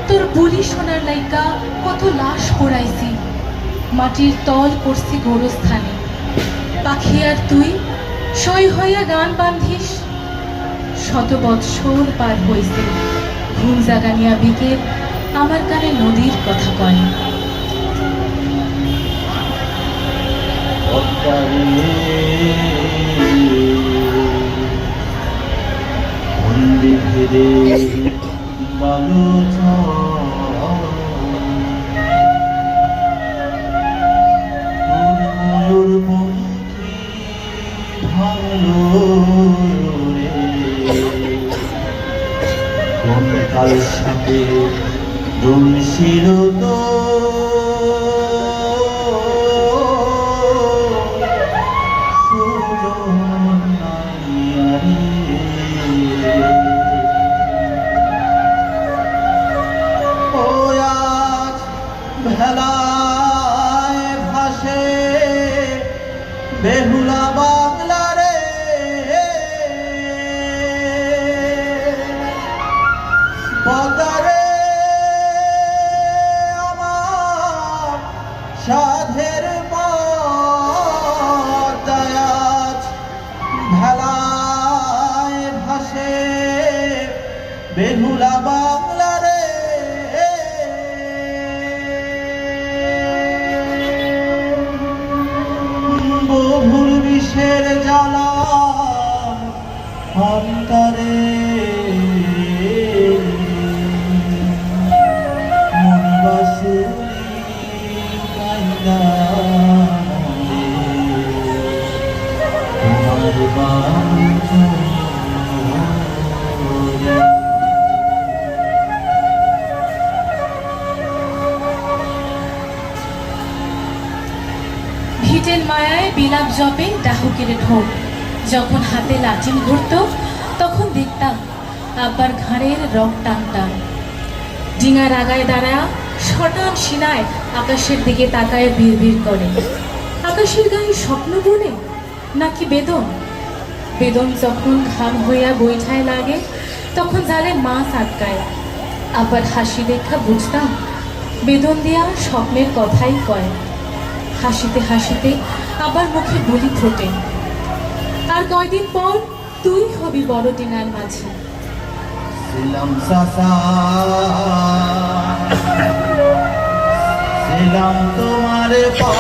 তোর বুলি সোনার লাইকা কত লাশ পোড়াইছি, মাটির তল করছি গোরস্থানে। পাখি আর তুই সই হইয়া গান বান্ধিস। শত বৎসর পার হইছে, ঘুম জাগানিয়া বিকেল আমার কানে নদীর কথা কয়। কাল সাথে দমশিল তো ভেলায় ভাসে বেহুলা বাংলা রে, পদারে আমার সাধের পদায়াজ ভেলায় ভাসে বেহুলা বাংলা রে। বহুর বিষের জ্বালা অন্তরে ভিটের মায়ায় বিলাপ জপে ডাহুকের ঢোক। যখন হাতে লাঠিম ঘুরত তখন দেখতাম আব্বার ঘাড়ের রক টান টান। ডিঙার আগায় দাঁড়া শটান সিনায় আকাশের দিকে তাকায় বিড়বিড় করে। আকাশের গায়ে স্বপ্ন বনে নাকি বেদন? বেদন যখন ঘাম হইয়া বৈঠায় লাগে তখন জালে মাছ আটকায়। আবার হাসি দেখা বুঝতাম বেদন দিয়া স্বপ্নের কথাই কয়। হাসিতে হাসিতে আবার মুখে বলি ফোটে, আর কয়দিন পর তুই হবি বড় টিনার মাঝে। ছিলাম চাচা, ছিলাম তোমার পা